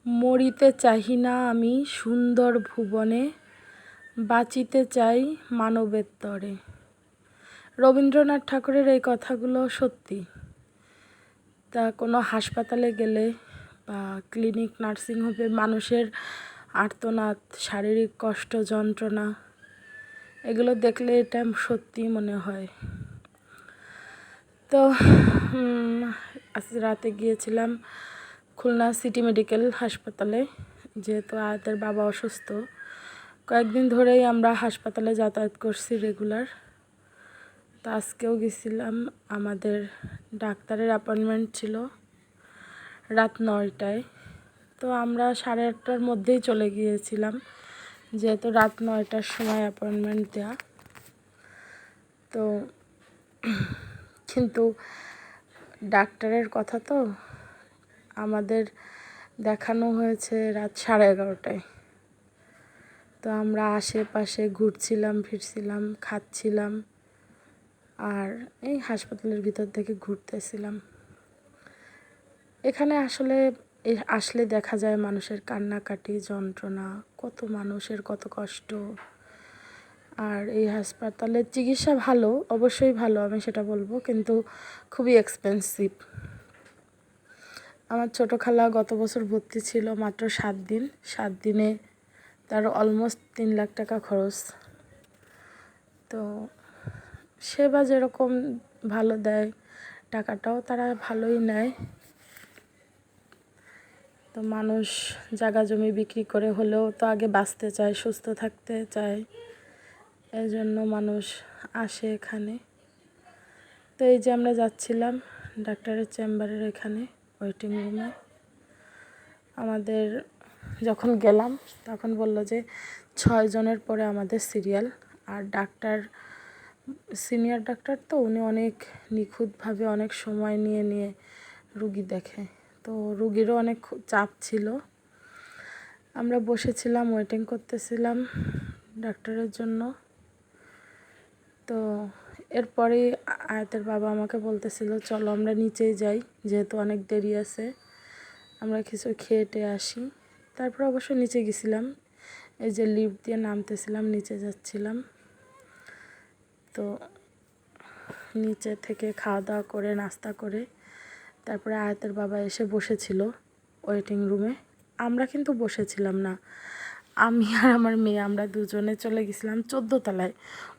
মরিতে চাহি না আমি সুন্দর ভুবনে, বাঁচিতে চাই মানবের তরে। রবীন্দ্রনাথ ঠাকুরের এই কথাগুলো সত্যি। তা কোনো হাসপাতালে গেলে বা ক্লিনিক নার্সিংহোমে মানুষের আর্তনাদ, শারীরিক কষ্ট, যন্ত্রণা এগুলো দেখলে এটা সত্যি মনে হয়। তো আজ রাতে গিয়েছিলাম খুলনা সিটি মেডিকেল হাসপাতালে, যেহেতু আয়াতের বাবা অসুস্থ। কয়েকদিন ধরেই আমরা হাসপাতালে যাতায়াত করছি রেগুলার। তো আজকেও গেছিলাম, আমাদের ডাক্তারের অ্যাপয়েন্টমেন্ট ছিল রাত 9টায়। তো আমরা 8:30টার মধ্যেই চলে গিয়েছিলাম, যেহেতু রাত 9টার সময় অ্যাপয়েন্টমেন্ট দেওয়া। তো কিন্তু ডাক্তারের কথা তো আমাদের দেখানো হয়েছে রাত 11:30টায়। তো আমরা আশেপাশে ঘুরছিলাম, ফিরছিলাম, খাচ্ছিলাম, আর এই হাসপাতালের ভিতর থেকে ঘুরতেছিলাম। এখানে আসলে দেখা যায় মানুষের কান্নাকাটি, যন্ত্রণা, কত মানুষের কত কষ্ট। আর এই হাসপাতালের চিকিৎসা ভালো, অবশ্যই ভালো, আমি সেটা বলবো, কিন্তু খুবই এক্সপেন্সিভ। আমার ছোটো খালা গত বছর ভর্তি ছিল, মাত্র 7 দিন। 7 দিনে তার অলমোস্ট 3 লাখ টাকা খরচ। তো সেবা যেরকম ভালো দেয়, টাকাটাও তারা ভালোই নেয়। তো মানুষ জায়গা জমি বিক্রি করে হলেও তো আগে বাঁচতে চায়, সুস্থ থাকতে চায়, এই জন্য মানুষ আসে এখানে। তো এই যে আমরা যাচ্ছিলাম ডাক্তারের চেম্বারের এখানে ওয়েটিং রুমে। আমাদের যখন গেলাম তখন বলল যে 6 জনের পরে আমাদের সিরিয়াল। আর ডাক্তার, সিনিয়র ডাক্তার তো উনি অনেক নিখুঁতভাবে অনেক সময় নিয়ে রুগী দেখে। তো রুগীরও অনেক চাপ ছিল। আমরা বসেছিলাম, ওয়েটিং করতেছিলাম ডাক্তারের জন্য। তো এরপরে আয়াতের বাবা আমাকে বলতেছিল চলো আমরা নিচেই যাই, যেহেতু অনেক দেরি আছে, আমরা কিছু খেয়ে আসি। তারপর অবশ্য নিচে গেছিলাম, এই যে লিফট দিয়ে নামতেছিলাম, নিচে যাচ্ছিলাম। তো নিচে থেকে খাওয়া দাওয়া করে, নাস্তা করে তারপরে আয়াতের বাবা এসে বসেছিল ওয়েটিং রুমে। আমরা কিন্তু বসেছিলাম না, আমি আর আমার মেয়ে আমরা দুজনে চলে গেছিলাম 14 তলায়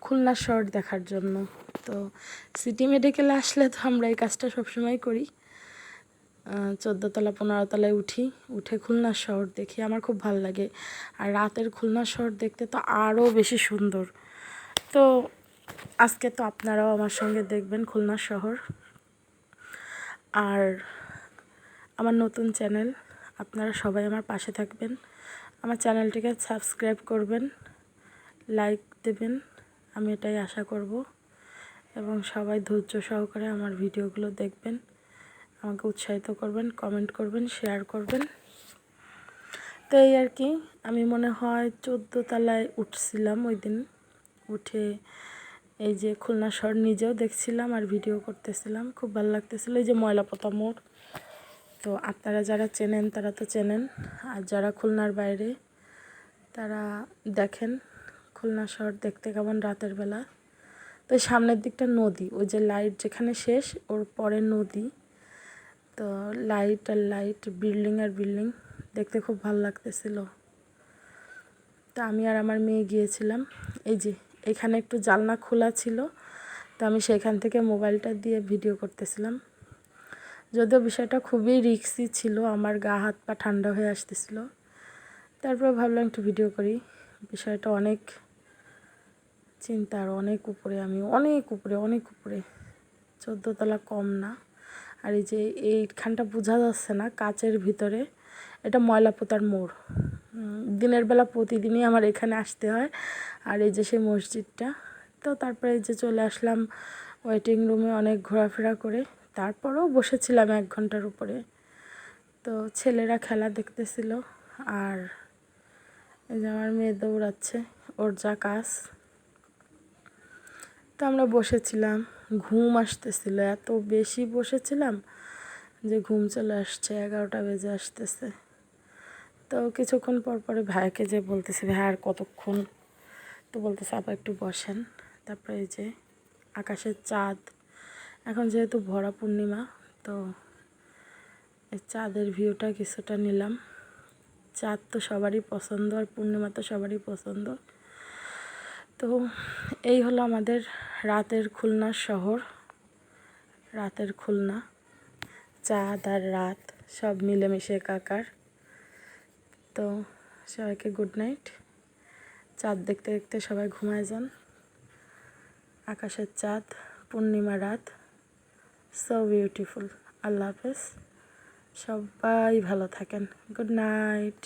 খুলনা শহর দেখার জন্য। তো সিটি মেডিকেলে আসলে তো আমরা এই কাজটা সবসময় করি, 14 তলা 15 তলায় উঠে খুলনা শহর দেখি। আমার খুব ভালো লাগে, আর রাতের খুলনা শহর দেখতে তো আরও বেশি সুন্দর। তো আজকে তো আপনারাও আমার সঙ্গে দেখবেন খুলনা শহর। আর আমার নতুন চ্যানেল, আপনারা সবাই আমার পাশে থাকবেন, আমার চ্যানেলটিকে সাবস্ক্রাইব করবেন, লাইক দেবেন, আমি এটাই আশা করব। এবং সবাই ধৈর্য সহকারে আমার ভিডিওগুলো দেখবেন, আমাকে উৎসাহিত করবেন, কমেন্ট করবেন, শেয়ার করবেন। তো এই আর কি, আমি মনে হয় 14 তলায় উঠছিলাম ওই দিন। উঠে এই যে খুলনা শহর নিজেও দেখছিলাম আর ভিডিও করতেছিলাম, খুব ভালো লাগতেছিলো। এই যে ময়লাপোতা মোড়, তো আপনারা যারা চেনেন তারা তো চেনেন, আর যারা খুলনার বাইরে তারা দেখেন খুলনা শহর দেখতে কেমন রাতের বেলা। তো সামনের দিকটা নদী, ওই যে লাইট যেখানে শেষ ওর পরে নদী। তো লাইট আর লাইট, বিল্ডিং আর বিল্ডিং, দেখতে খুব ভালো লাগতেছিল। তো আমি আর আমার মেয়ে গিয়েছিলাম, এই যে এখানে একটু জানলা খোলা ছিল, তো আমি সেখান থেকে মোবাইলটা দিয়ে ভিডিও করতেছিলাম। যদিও বিষয়টা খুবই রিস্কি ছিল, আমার গা হাত পা ঠান্ডা হয়ে আসতেছিল, তারপর ভাবলাম একটু ভিডিও করি। বিষয়টা অনেক চিন্তার, অনেক উপরে, আমি অনেক উপরে 14 তলা কম না। আর এই যে এইখানটা বোঝা যাচ্ছে না, কাচের ভিতরে, এটা ময়লাপোতার মোড়। দিনের বেলা প্রতিদিনই আমার এখানে আসতে হয়। আর এই যে সেই মসজিদটা। তো তারপরে এই যে চলে আসলাম ওয়েটিং রুমে, অনেক ঘোরাফেরা করে তারপরেও বসেছিলাম 1 ঘন্টার উপরে। তো ছেলেরা খেলা দেখতেছিল, আর এই যে আমার মেয়ে দৌড়াচ্ছে, ওর যা কাজ। তো আমরা বসেছিলাম, ঘুম আসতেছিল, এত বেশি বসেছিলাম যে ঘুম চলে আসছে, 11টা বেজে আসতেছে। তো কিছুক্ষণ পর পরে ভাইকে যে বলতেছি, ভাই আর কতক্ষণ, তো বলতেছে আপা একটু বসেন। তারপরে এই যে আকাশের চাঁদ, এখন যেহেতু ভরা পূর্ণিমা, তো এই চাঁদের ভিউটা কিছুটা নিলাম। চাঁদ তো সবারই পছন্দ, আর পূর্ণিমা তো সবারই পছন্দ। তো এই হলো আমাদের রাতের খুলনা শহর, রাতের খুলনা, চাঁদ আর রাত সব মিলেমিশে একাকার। তো সবাইকে গুড নাইট। চাঁদ দেখতে দেখতে সবাই ঘুমায় যান। আকাশের চাঁদ, পূর্ণিমা রাত, সো বিউটিফুল। আল্লাহ হাফেজ, সবাই ভালো থাকেন। Good night.